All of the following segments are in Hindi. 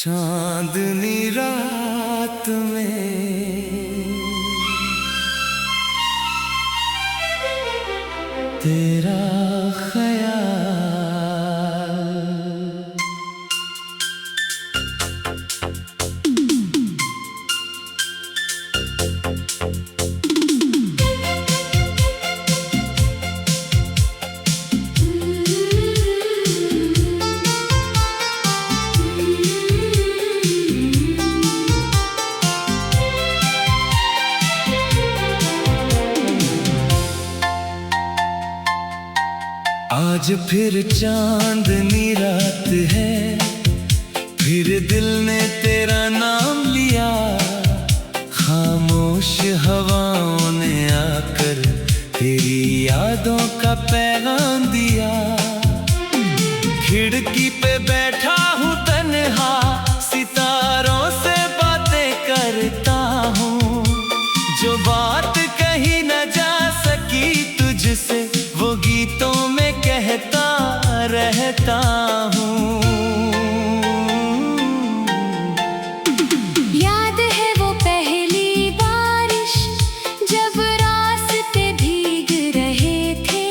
चांदनी रात में तेरा ख्याल, आज फिर चांदनी रात है, फिर दिल ने तेरा नाम लिया। खामोश हवाओं ने आकर तेरी यादों का पैगाम दिया। खिड़की पे बैठा हूँ तन्हा, सितारों से बातें करता हूँ। जो बात कही न जा सकी तुझसे, वो गीतों में कहता रहता हूँ। याद है वो पहली बारिश, जब रास्ते भीग रहे थे।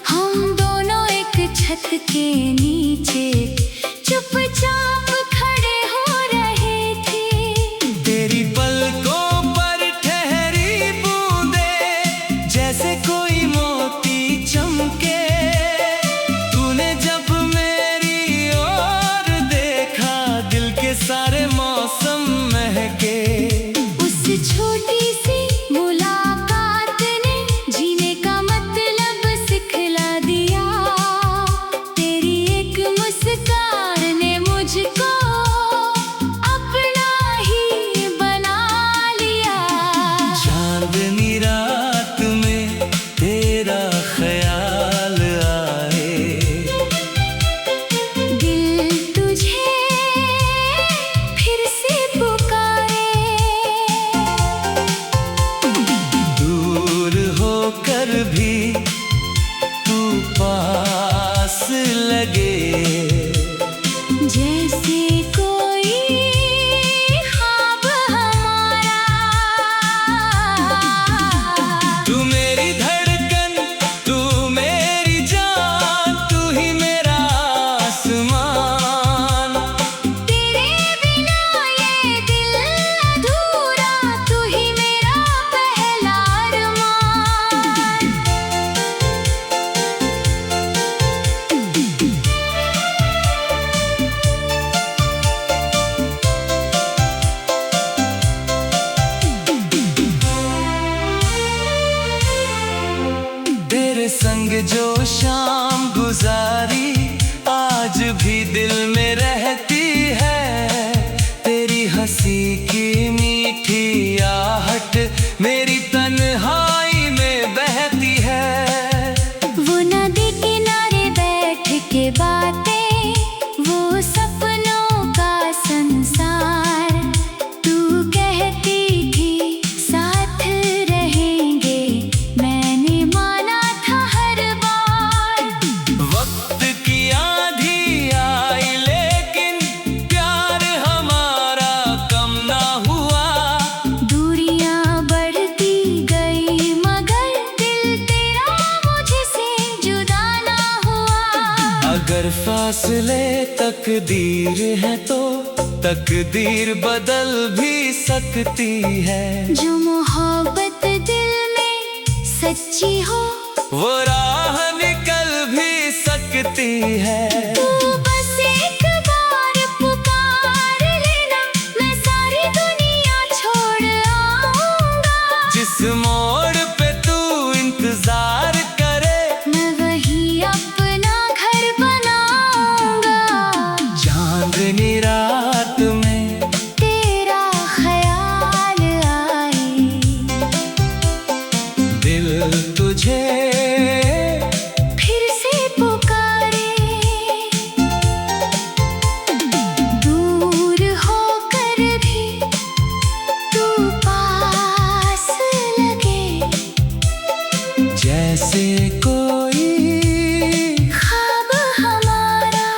हम दोनों एक छत के नीचे चुपचाप खड़े हो रहे थे। तेरी पलकों पर ठहरी बूंदें जैसे कोई मोती चमके। तूने जब मेरी ओर देखा, दिल के सारे मौसम महके। उस छोटी सी मुलाकात ने जीने का मतलब सिखला दिया। तेरी एक मुस्कान ने मुझको अपना ही बना लिया। चांदनी रात में तेरा ख्याल आए, दिल तुझे फिर से पुकारे। दूर होकर भी तू पास लगे। जैसे कोई ख्वाब हमारा। तू मेरी धड़कन, तू मेरी जान, तू ही मेरा आसमान। तेरे बिना ये दिल अधूरा, तू ही मेरा पहला अरमान। तेरे संग जो शाम गुजारी, आज भी दिल में रहती है। तेरी हंसी की मीठी आहट मेरी तन्हाई में बहती है। वो नदी किनारे बैठ के बातें, वो सपनों का संसार। तू कहती थी साथ रहेंगे, मैंने माना था हर बार। वक्त की आंधी आई लेकिन प्यार हमारा कम ना हुआ। दूरियां बढ़ती गई मगर दिल तेरा मुझसे जुदा ना हुआ। अगर फासले तकदीर है तो तकदीर बदल भी सकती है। जो मोहब्बत दिल में सच्ची हो, वो राह निकल भी सकती है। तू बस एक बार पुकार लेना, मैं सारी दुनिया छोड़ आऊंगा। जिस मोड़ पे तू इंतजार करे, मैं वही अपना घर बनाऊंगा। चांदनी रात में तेरा ख्याल आए, दिल तुझे फिर से पुकारे। दूर होकर भी तू पास लगे। जैसे कोई ख्वाब हमारा।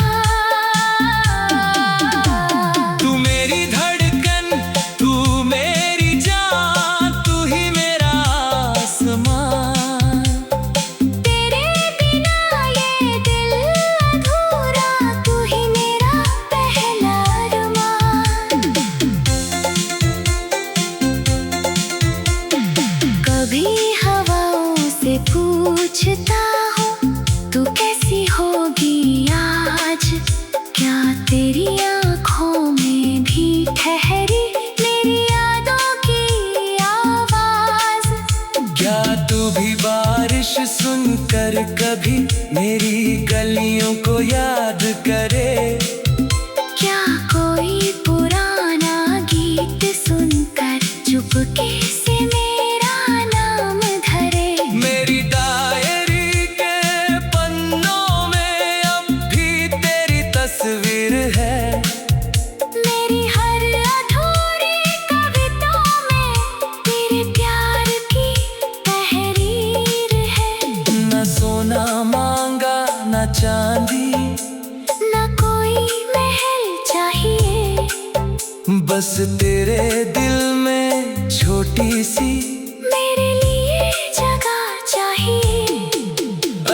तेरी आँखों में भी ठहरी मेरी यादों की आवाज। क्या तू भी बारिश सुनकर कभी मेरी गलियों को याद करे? क्या कोई पुराना गीत सुनकर चुपके से मेरा नाम धरे? मेरी डायरी के पन्नों में अब भी तेरी तस्वीर है। मेरी हर अधूरी कविता में तेरे प्यार की तहरीर है। न सोना मांगा न चांदी, न कोई महल चाहिए, बस तेरे दिल में छोटी सी मेरे लिए जगह चाहिए।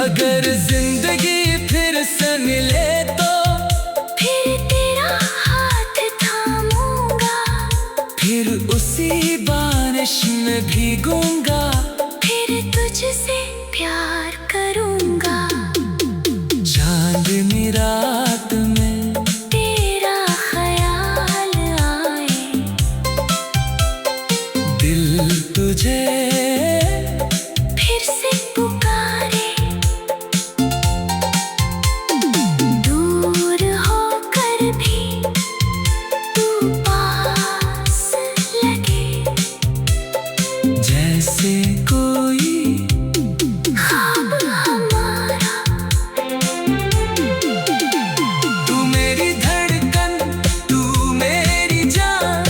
अगर जिंदगी फिर से मिले तो फिर तेरा हाथ थामूंगा, फिर उसी बारिश में भीगूंगा। फिर तुझसे प्यार करूंगा। चांदनी रात में तेरा ख्याल आए, दिल तुझे फिर से पुकारे। दूर होकर भी तू पास लगे, जैसे कोई ख्वाब हमारा। तू मेरी धड़कन, तू मेरी जान,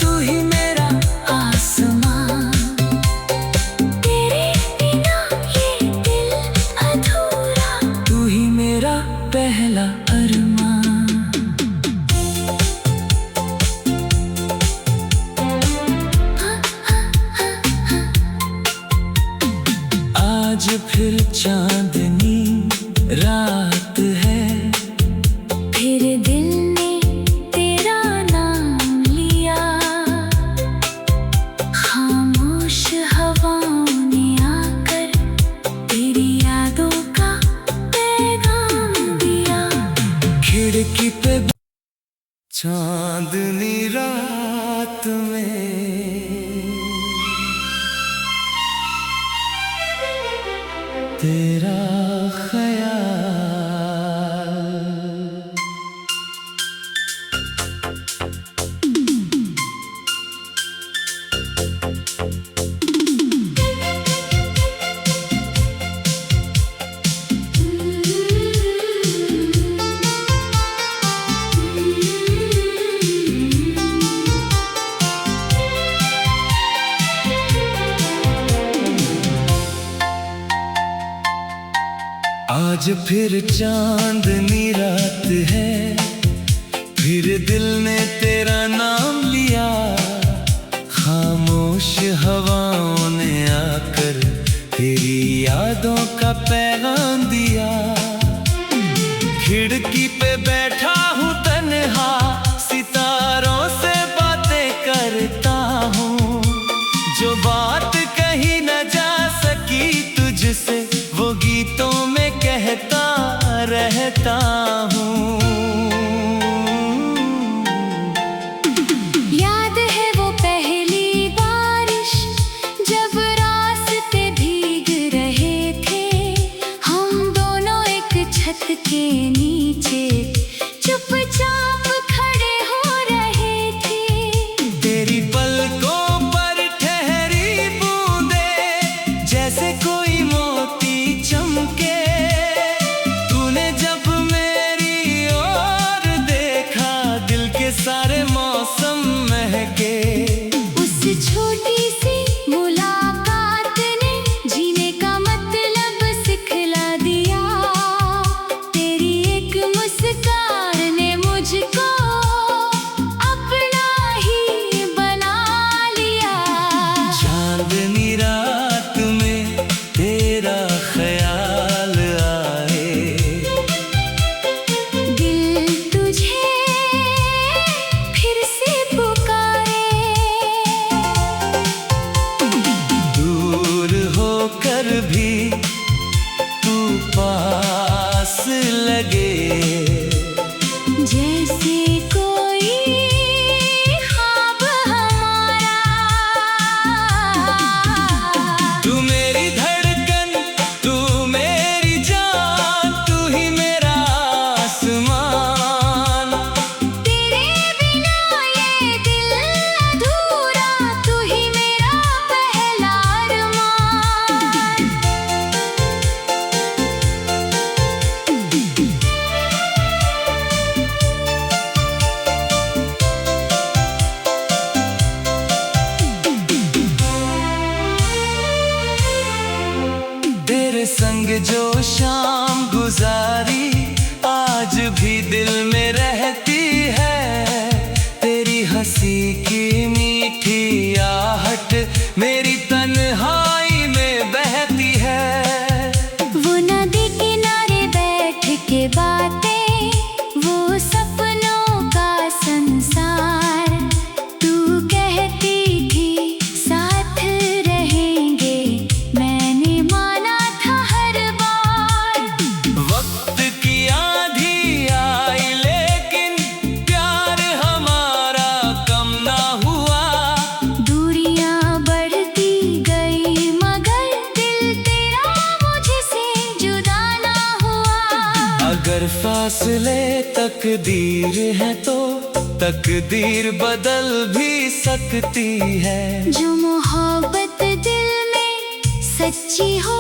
तू ही मेरा आसमां, तेरे बिना ये दिल अधूरा। तू ही मेरा पहला अरमान। आज फिर चांदनी रात है, फिर दिल ने तेरा नाम लिया। खामोश हवाओं ने आकर तेरी यादों का पैगाम दिया। खिड़की पे चांदनी रात में तेरा ख्याल। आज फिर चांदनी रात है, फिर दिल ने तेरा नाम लिया। खामोश हवाओं ने आकर तेरी यादों का पैगाम दिया। खिड़की पे बैठा हूँ तन्हा, सितारों से बातें करता हूँ। जो बात कही न जा सकी तुझसे, वो गीतों में कहता रहता हूँ। याद है वो पहली बारिश जब रास्ते भीग रहे थे। हम दोनों एक छत के नीचे चुपचाप खड़े हो रहे थे। तेरी पलकों पर ठहरी बूंदें जैसे कोई मोती चमके। तूने जब मेरे फासले तकदीर है तो तकदीर बदल भी सकती है। जो मोहब्बत दिल में सच्ची हो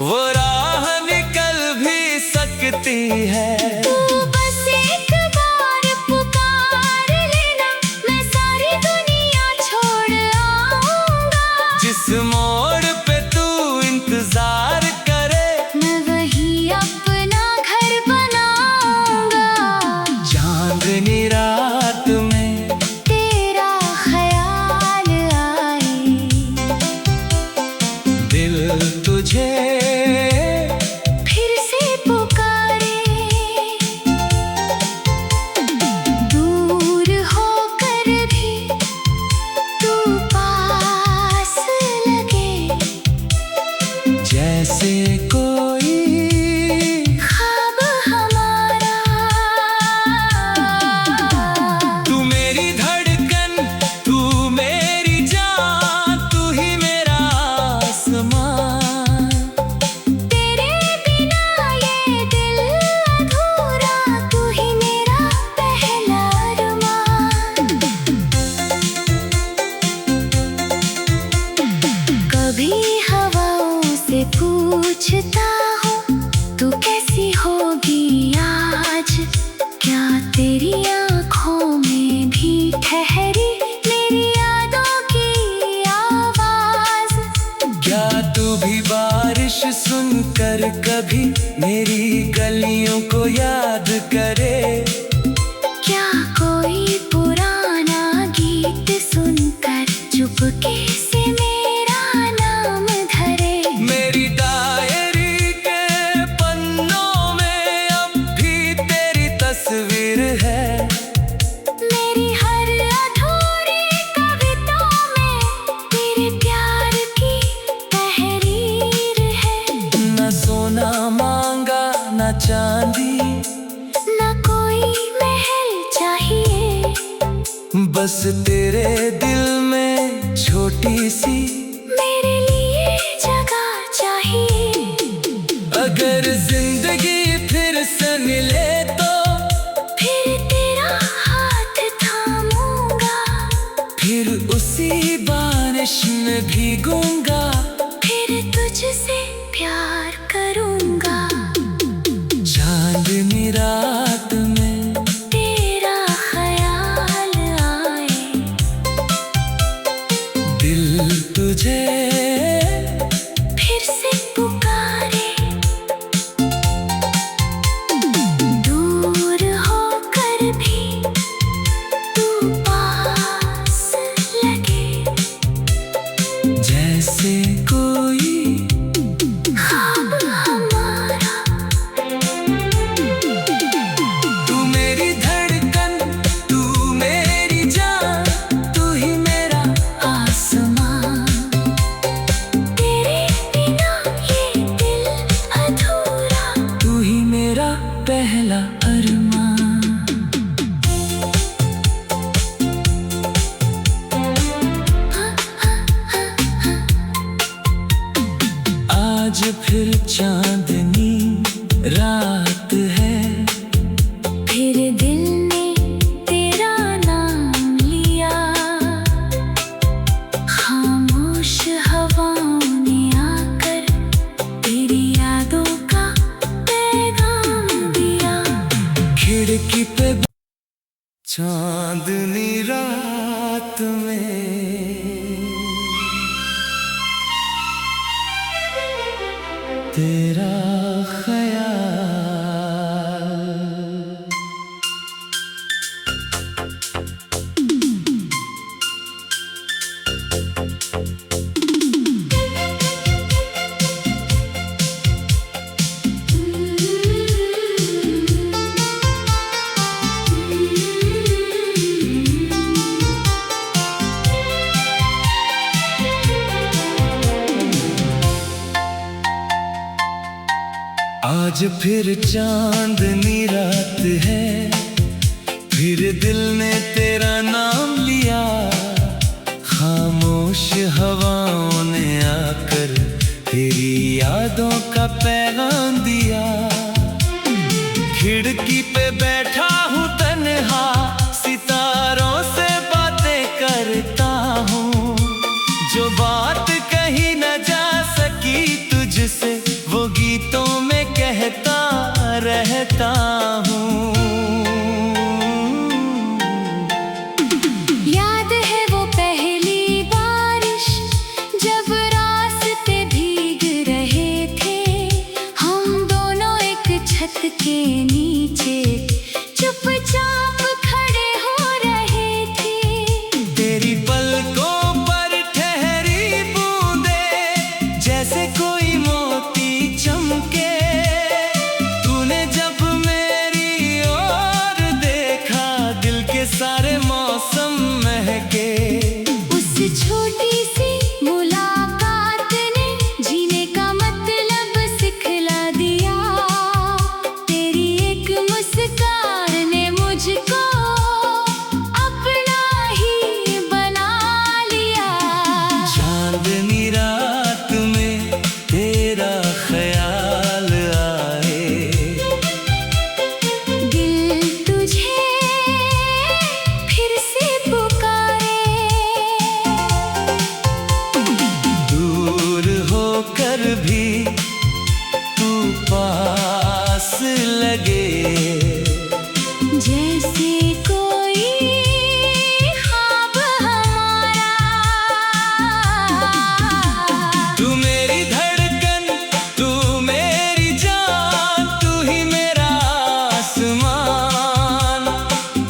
वो राह निकल भी सकती है। तू बस एक बार पुकार लेना, मैं सारी दुनिया छोड़ आऊंगा। जिस मोड़ पे तू इंतजार करे मैं वही अपना घर बनाऊंगा। चांदनी रात में तेरा ख्याल आए, दिल तुझे फिर से पुकारे। दूर होकर भी तू पास लगे, जैसे कोई ख्वाब हमारा। तू मेरी धड़कन, तू मेरी जान, तू ही मेरा आसमान। तेरे बिना ये दिल अधूरा, तू ही मेरा पहला अरमान। कभी हवाओं से पूछता हूँ तू कैसी होगी आज। क्या तेरी आँखों में भी ठहरी मेरी यादों की आवाज। क्या तू भी बारिश सुनकर कभी मेरी गलियों को याद करे। क्या कोई पुराना गीत सुनकर चुपके से मेरा नाम धरे। मेरी डायरी के पन्नों में अब भी तेरी तस्वीर है। मेरी हर अधूरी कविता में तेरे प्यार की तहरीर है। न सोना मांगा न चांदी, न कोई महल चाहिए, बस तेरे दिल में छोटी सी मेरे लिए जगह चाहिए। अगर जिंदगी फिर से मिले तो फिर तेरा हाथ थामूंगा, फिर उसी बारिश में भीगूंगा। फिर तुझसे प्यार करूंगा। चांदनी रात में तेरा ख्याल आए, दिल तुझे फिर से पुकारे। दूर होकर भी तू पास लगे, जैसे कोई ख्वाब हमारा। तू मेरी धड़कन, तू मेरी जान, तू ही मेरा आसमान। तेरे बिना ये दिल अधूरा, तू ही मेरा पहला अरमान। आज फिर चांदनी रात है, फिर दिल ने तेरा नाम लिया। खामोश हवाओं ने आकर तेरी यादों का पैगाम दिया। खिड़की पे चांदनी रात में तेरा ख्याल। आज फिर चांदनी रात है, फिर दिल ने तेरा नाम लिया। खामोश हवाओं ने आकर तेरी यादों का पैगाम दिया। खिड़की पे बैठा हूँ तन्हा, सितारों से बातें करता हूँ। जो बात कही न जा सकी तुझसे, वो गीतों में कहता रहता हूँ। याद है वो पहली बारिश, जब रास्ते भीग रहे थे। हम दोनों एक छत के नीचे चुपचाप खड़े हो रहे थे। तेरी पलकों पर ठहरी बूंदें जैसे कोई मोती चमके। तूने जब मेरी ओर देखा, दिल के सारे मौसम महके। उस छोटी सी मुलाकात ने जीने का मतलब सिखला दिया। तेरी एक मुस्कान ने मुझको अपना ही बना लिया। चांदनी रात में तेरा ख्याल आए, दिल तुझे फिर से पुकारे। दूर होकर भी तू पास लगे। जैसे कोई ख्वाब हमारा। तू मेरी धड़कन, तू मेरी जान, तू ही मेरा आसमान।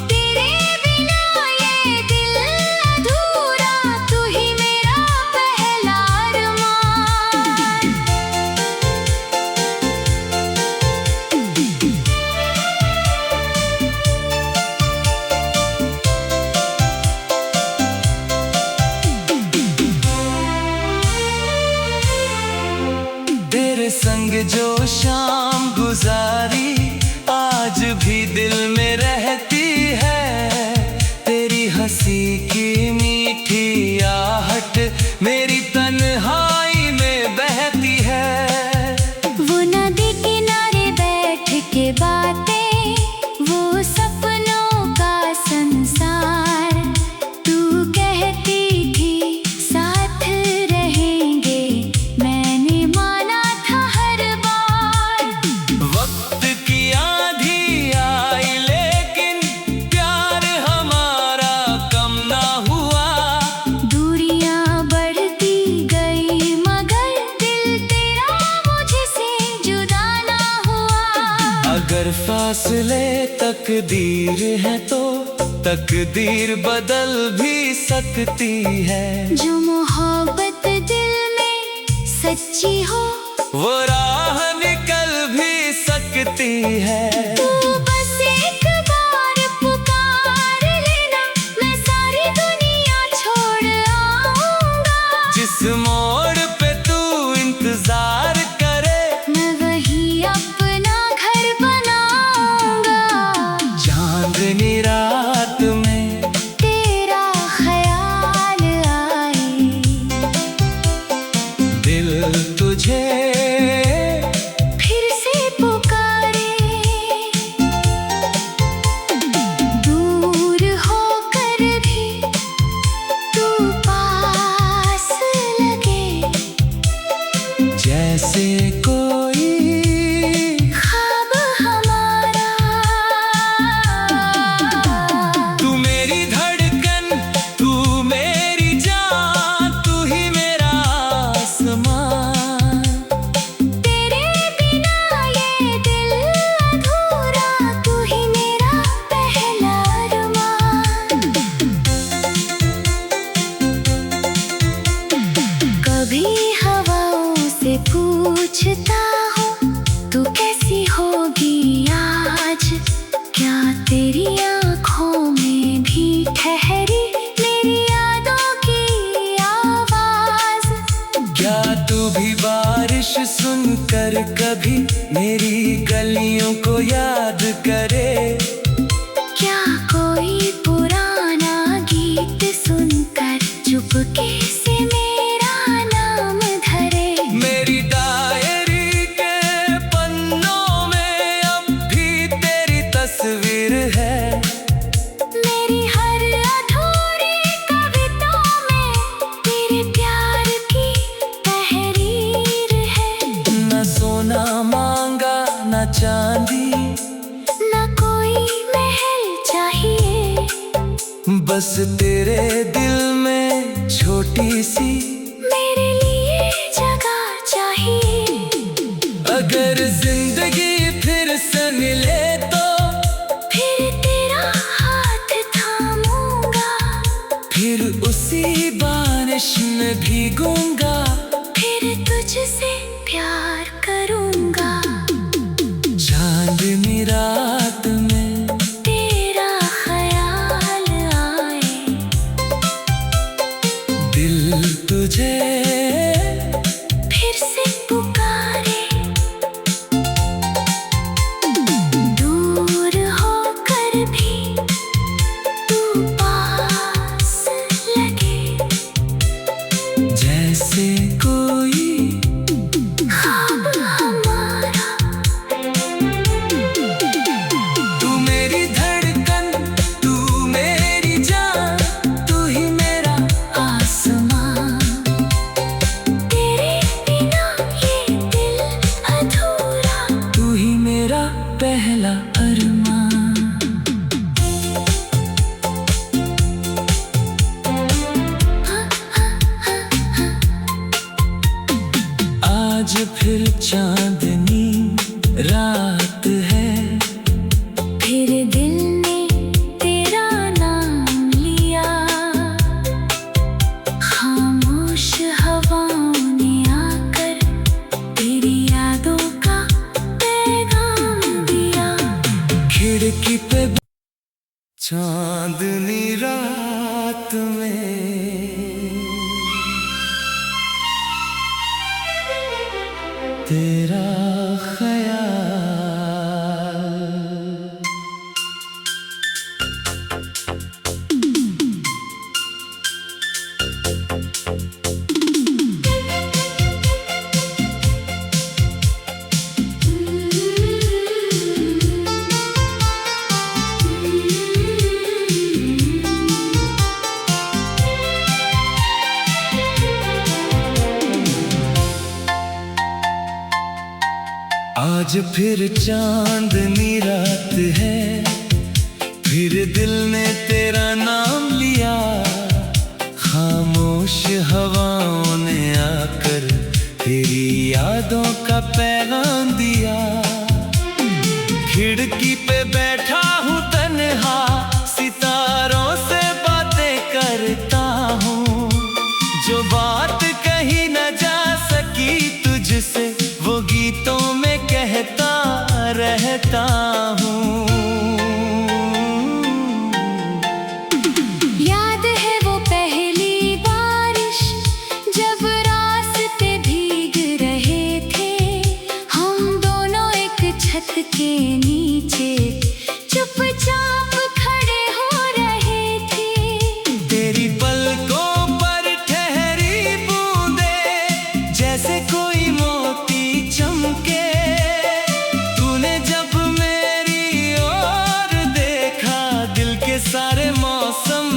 तेरे बिना ये दिल अधूरा, तू ही मेरा पहला अरमान। तेरे संग जो शाम गुजारी, आज भी दिल में रहती है। तेरी हंसी की मीठी आहट मेरी तन्हाई में बहती है। वो नदी किनारे बैठ के बातें, वो सपनों का संसार। तू कहती थी साथ रहेंगे, मैंने माना था हर बार। वक्त की आंधी आई लेकिन प्यार हमारा कम ना हुआ। दूरियां बढ़ती गई मगर दिल तेरा मुझसे जुदा ना हुआ। अगर फासले तकदीर है तो तकदीर बदल भी सकती है। जो मोहब्बत दिल में सच्ची हो, वो राह निकल भी सकती है। तू बस एक बार पुकार लेना, मैं सारी दुनिया छोड़ आऊंगा। जिस मोड़ पे तू इंतजार करे, मैं वही अपना घर बनाऊंगा। चांदनी रात में तेरा ख्याल आए, दिल तुझे फिर से पुकारे। दूर होकर भी तू पास लगे। जैसे कोई ख्वाब हमारा। तू मेरी धड़कन, तू मेरी जान, तू ही मेरा आसमान। तेरे बिना ये दिल अधूरा, तू ही मेरा पहला अरमान। कभी हवाओं से पूछता हूँ, तू कैसी होगी आज। क्या तेरी आँखों में भी ठहरी मेरी यादों की आवाज़। क्या तू भी बारिश सुनकर कभी मेरी गलियों को याद करे। क्या कोई पुराना गीत सुनकर चुपके से मेरा नाम धरे। मेरी डायरी के पन्नों में अब भी तेरी तस्वीर बस तेरे दिल में छोटी सी मेरे लिए जगह चाहिए। अगर जिंदगी फिर से मिले तो फिर तेरा हाथ थामूंगा, फिर उसी बारिश में भीगूंगा, फिर तुझसे प्यार करूंगा। चांदनी रात में तेरा ख्याल आए, दिल तुझे फिर से पुकारे। दूर होकर भी तू पास लगे, जैसे कोई ख्वाब हमारा। तू मेरी धड़कन, तू मेरी जान, तू ही मेरा आसमां। तेरे बिना ये दिल अधूरा, तू ही मेरा पहला अरमान। आज फिर चांदनी रात है, फिर दिल ने तेरा नाम लिया। खामोश हवाओं ने आकर तेरी यादों का पैगाम दिया। खिड़की पे चांदनी रात में तेरा ख्याल। आज फिर चांदनी रात है, फिर दिल ने तेरा नाम लिया। खामोश हवाओं ने आकर तेरी यादों का पैगाम दिया। खिड़की पे बैठा हूँ तन्हा, सितारों से बातें करता हूँ। जो बात कही न जा सकी तुझसे, वो गीतों में कहता रहता हूँ। याद है वो पहली बारिश, जब रास्ते भीग रहे थे। हम दोनों एक छत के नीचे चुपचाप खड़े हो रहे थे। तेरी पलकों पर ठहरी बूंदे जैसे कोई मोती चमके। तूने जब मेरी ओर देखा, दिल के सारे मौसम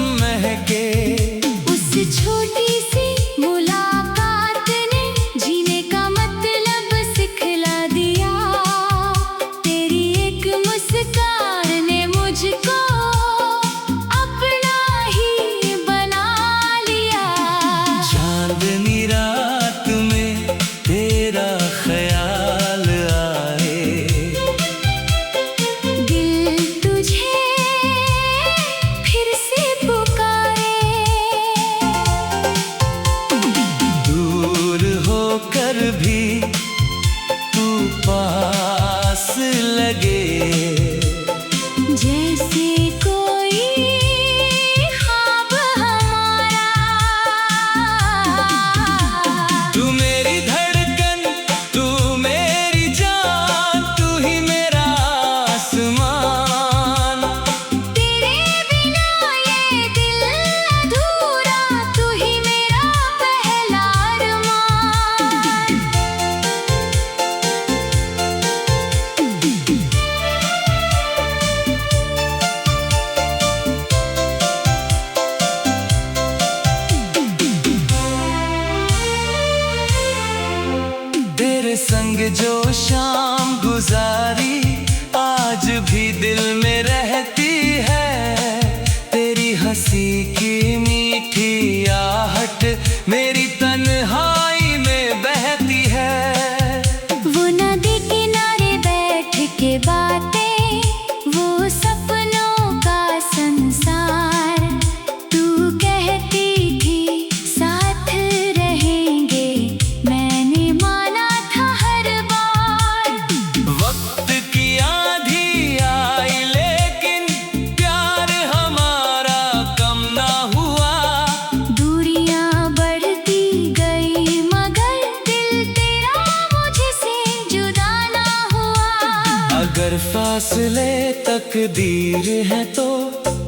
फासले तकदीर है तो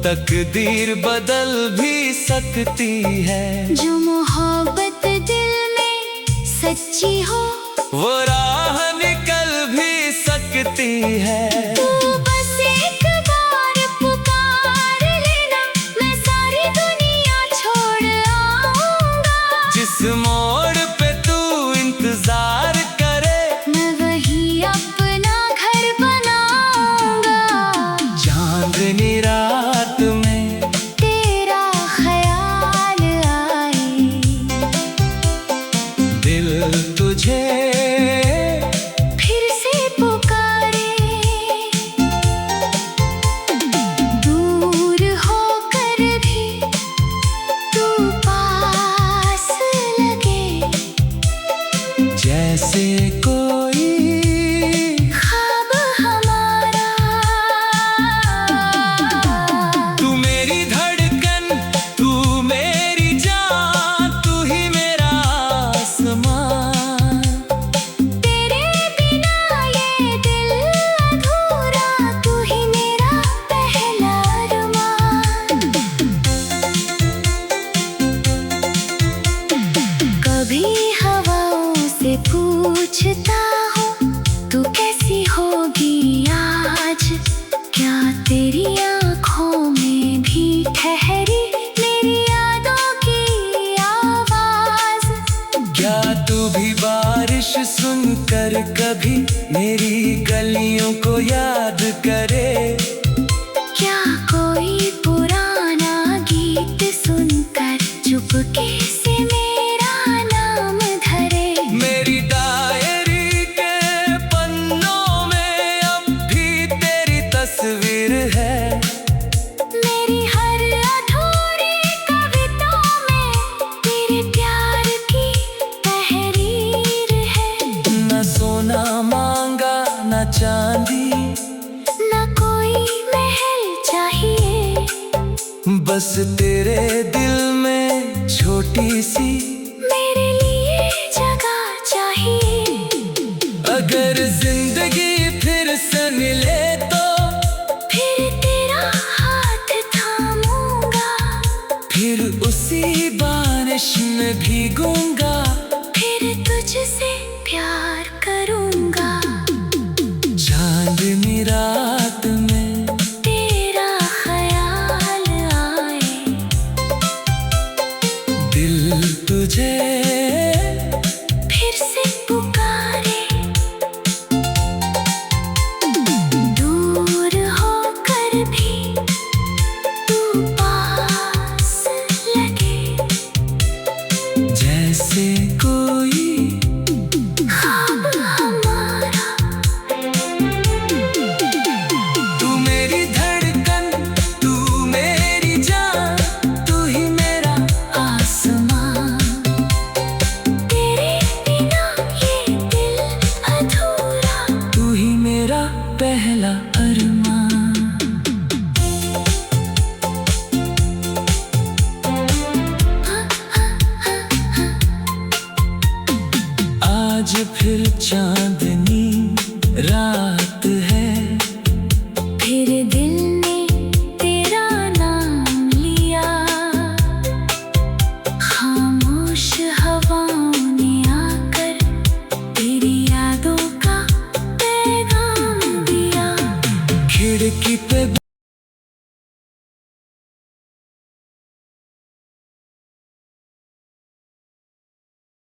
तकदीर बदल भी सकती है। जो मोहब्बत दिल में सच्ची हो वो राह निकल भी सकती है। तू बस एक बार पुकार लेना, मैं सारी दुनिया छोड़ आऊंगा। जिस मोड़ पे तू इंतजार करे मैं वही अपना घर बनाऊंगा। चांदनी रात में तेरा ख्याल आए, दिल तुझे फिर से पुकारे। दूर होकर भी तू पास लगे, जैसे कोई ख्वाब हमारा। तू मेरी धड़कन, तू मेरी जान, तू ही मेरा आसमां। तेरे बिना ये दिल अधूरा, तू ही मेरा पहला अरमान। कभी हवाओं से पूछता हूँ तू कैसी होगी आज। क्या तेरी आँखों में भी ठहरी मेरी यादों की आवाज। क्या तू भी बारिश सुनकर कभी मेरी गलियों को याद करे। क्या कोई पुराना गीत सुनकर चुपके से मेरा नाम धरे। मेरी डायरी के पन्नों में अब भी तेरी तस्वीर है। मेरी हर अधूरी कविता में तेरे प्यार की तहरीर है। न सोना मांगा न चांदी, न कोई महल चाहिए, बस तेरे दिल में छोटी सी मेरे लिए जगह चाहिए। अगर जिंदगी फिर से मिले तो फिर तेरा हाथ थामूंगा, फिर उसी बारिश में भीगूंगा। फिर तुझसे प्यार करूंगा। चांदनी रात में तेरा ख्याल आए, दिल तुझे फिर से पुकारे। दूर होकर भी तू पास लगे, जैसे कोई ख्वाब हमारा। तू मेरी धड़कन, तू मेरी जान, तू ही मेरा आसमां। तेरे बिना ये दिल अधूरा, तू ही मेरा पहला अरमान। आज फिर चांद